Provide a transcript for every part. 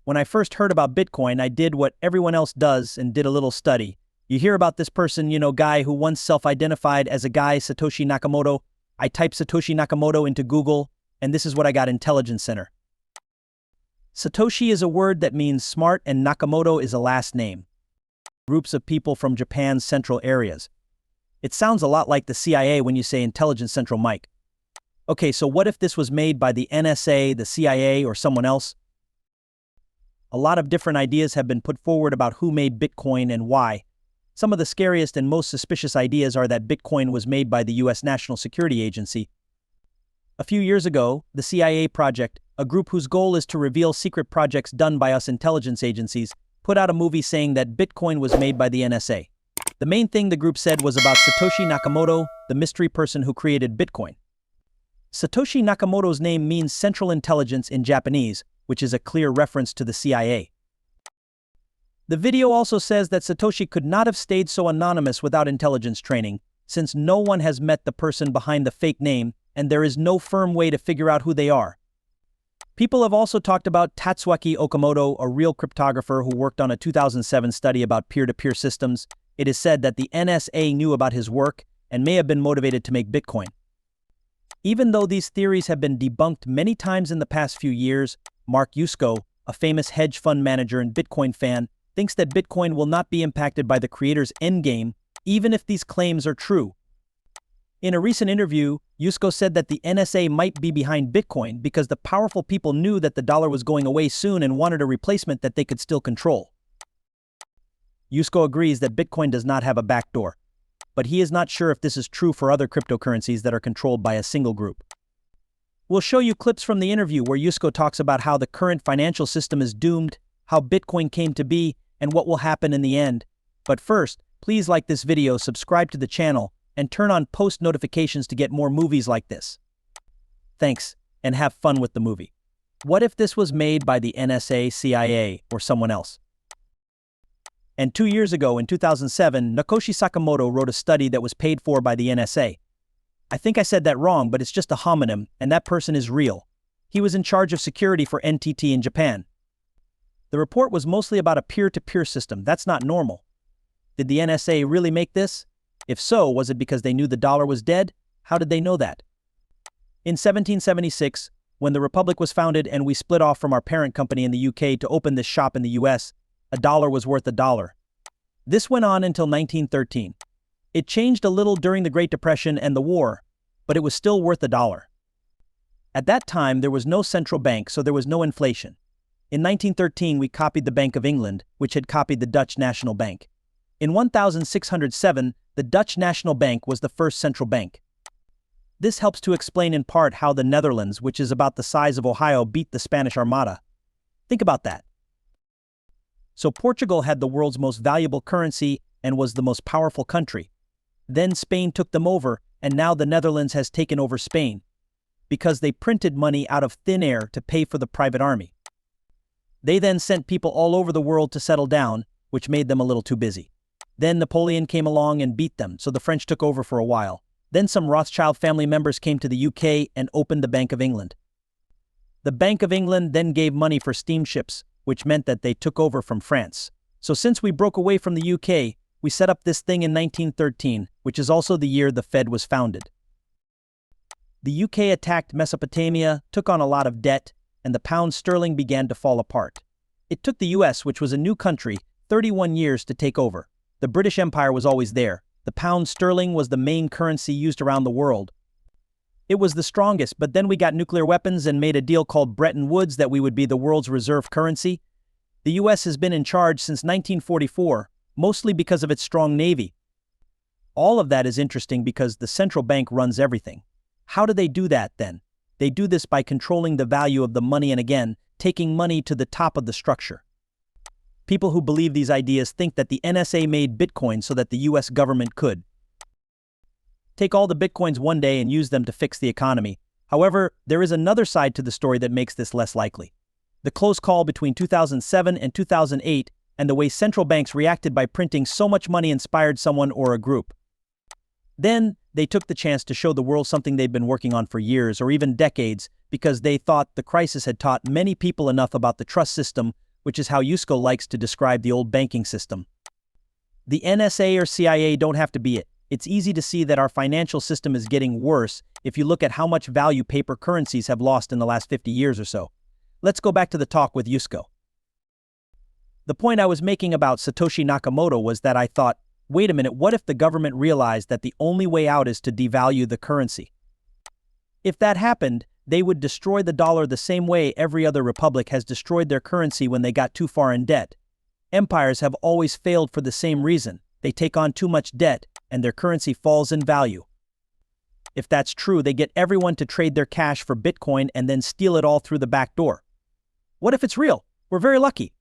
When I first heard about Bitcoin, I did what everyone else does and did a little study. You hear about this person, guy who once self-identified as a guy, Satoshi Nakamoto. I typed Satoshi Nakamoto into Google, and this is what I got: Intelligence Center. Satoshi is a word that means smart, and Nakamoto is a last name. Groups of people from Japan's central areas. It sounds a lot like the CIA when you say Intelligence Central Mike. Okay, so what if this was made by the NSA, the CIA, or someone else? A lot of different ideas have been put forward about who made Bitcoin and why. Some of the scariest and most suspicious ideas are that Bitcoin was made by the US National Security Agency. A few years ago, the CIA Project, a group whose goal is to reveal secret projects done by us intelligence agencies, put out a movie saying that Bitcoin was made by the NSA. The main thing the group said was about Satoshi Nakamoto, the mystery person who created Bitcoin. Satoshi Nakamoto's name means Central Intelligence in Japanese, which is a clear reference to the CIA. The video also says that Satoshi could not have stayed so anonymous without intelligence training, since no one has met the person behind the fake name, and there is no firm way to figure out who they are. People have also talked about Tatsuaki Okamoto, a real cryptographer who worked on a 2007 study about peer-to-peer systems. It is said that the NSA knew about his work and may have been motivated to make Bitcoin. Even though these theories have been debunked many times in the past few years, Mark Yusko, a famous hedge fund manager and Bitcoin fan, thinks that Bitcoin will not be impacted by the creator's endgame, even if these claims are true. In a recent interview, Yusko said that the NSA might be behind Bitcoin because the powerful people knew that the dollar was going away soon and wanted a replacement that they could still control. Yusko agrees that Bitcoin does not have a backdoor, but he is not sure if this is true for other cryptocurrencies that are controlled by a single group. We'll show you clips from the interview where Yusko talks about how the current financial system is doomed, how Bitcoin came to be, and what will happen in the end. But first, please like this video, subscribe to the channel, and turn on post notifications to get more movies like this. Thanks, and have fun with the movie. What if this was made by the NSA, CIA, or someone else? And 2 years ago, in 2007, Nakoshi Sakamoto wrote a study that was paid for by the NSA. I think I said that wrong, but it's just a homonym, and that person is real. He was in charge of security for NTT in Japan. The report was mostly about a peer-to-peer system. That's not normal. Did the NSA really make this? If so, was it because they knew the dollar was dead? How did they know that? In 1776, when the Republic was founded and we split off from our parent company in the UK to open this shop in the US, a dollar was worth a dollar. This went on until 1913. It changed a little during the Great Depression and the war, but it was still worth a dollar. At that time, there was no central bank, so there was no inflation. In 1913, we copied the Bank of England, which had copied the Dutch National Bank. In 1607, the Dutch National Bank was the first central bank. This helps to explain in part how the Netherlands, which is about the size of Ohio, beat the Spanish Armada. Think about that. So Portugal had the world's most valuable currency and was the most powerful country. Then Spain took them over, and now the Netherlands has taken over Spain, because they printed money out of thin air to pay for the private army. They then sent people all over the world to settle down, which made them a little too busy. Then Napoleon came along and beat them, so the French took over for a while. Then some Rothschild family members came to the UK and opened the Bank of England. The Bank of England then gave money for steamships, which meant that they took over from France. So since we broke away from the UK, we set up this thing in 1913, which is also the year the Fed was founded. The UK attacked Mesopotamia, took on a lot of debt, and the pound sterling began to fall apart. It took the US, which was a new country, 31 years to take over. The British Empire was always there. The pound sterling was the main currency used around the world. It was the strongest, but then we got nuclear weapons and made a deal called Bretton Woods that we would be the world's reserve currency. The US has been in charge since 1944, mostly because of its strong navy. All of that is interesting because the central bank runs everything. How do they do that then? They do this by controlling the value of the money and again, taking money to the top of the structure. People who believe these ideas think that the NSA made Bitcoin so that the US government could take all the Bitcoins one day and use them to fix the economy. However, there is another side to the story that makes this less likely. The close call between 2007 and 2008 and the way central banks reacted by printing so much money inspired someone or a group. Then, they took the chance to show the world something they've been working on for years or even decades because they thought the crisis had taught many people enough about the trust system which is how Yusko likes to describe the old banking system. The NSA or CIA don't have to be it. It's easy to see that our financial system is getting worse if you look at how much value paper currencies have lost in the last 50 years or so. Let's go back to the talk with Yusko. The point I was making about Satoshi Nakamoto was that I thought, wait a minute, what if the government realized that the only way out is to devalue the currency? If that happened, they would destroy the dollar the same way every other republic has destroyed their currency when they got too far in debt. Empires have always failed for the same reason. They take on too much debt, and their currency falls in value. If that's true, they get everyone to trade their cash for Bitcoin and then steal it all through the back door. What if it's real? We're very lucky.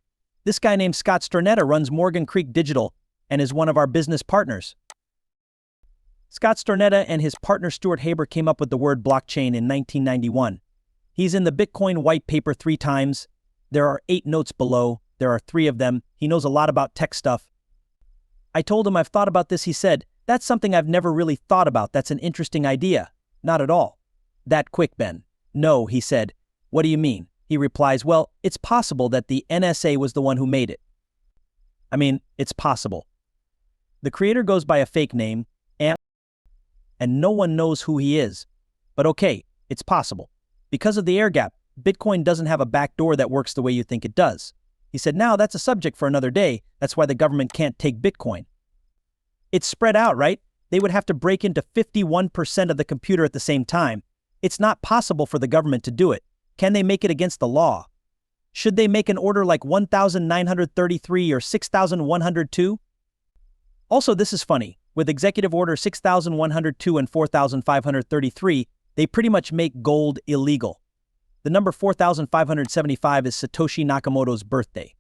This guy named Scott Stornetta runs Morgan Creek Digital and is one of our business partners. Scott Stornetta and his partner Stuart Haber came up with the word blockchain in 1991. He's in the Bitcoin white paper 3 times. There are 8 notes below. There are 3 of them. He knows a lot about tech stuff. I told him I've thought about this. He said, that's something I've never really thought about. That's an interesting idea. Not at all. That quick, Ben. No, he said. What do you mean? He replies, well, it's possible that the NSA was the one who made it. I mean, it's possible. The creator goes by a fake name, and no one knows who he is. But okay, it's possible. Because of the air gap, Bitcoin doesn't have a backdoor that works the way you think it does. He said, now that's a subject for another day. That's why the government can't take Bitcoin. It's spread out, right? They would have to break into 51% of the computer at the same time. It's not possible for the government to do it. Can they make it against the law? Should they make an order like 1,933 or 6,102? Also, this is funny. With Executive Order 6,102 and 4,533, they pretty much make gold illegal. The number 4,575 is Satoshi Nakamoto's birthday.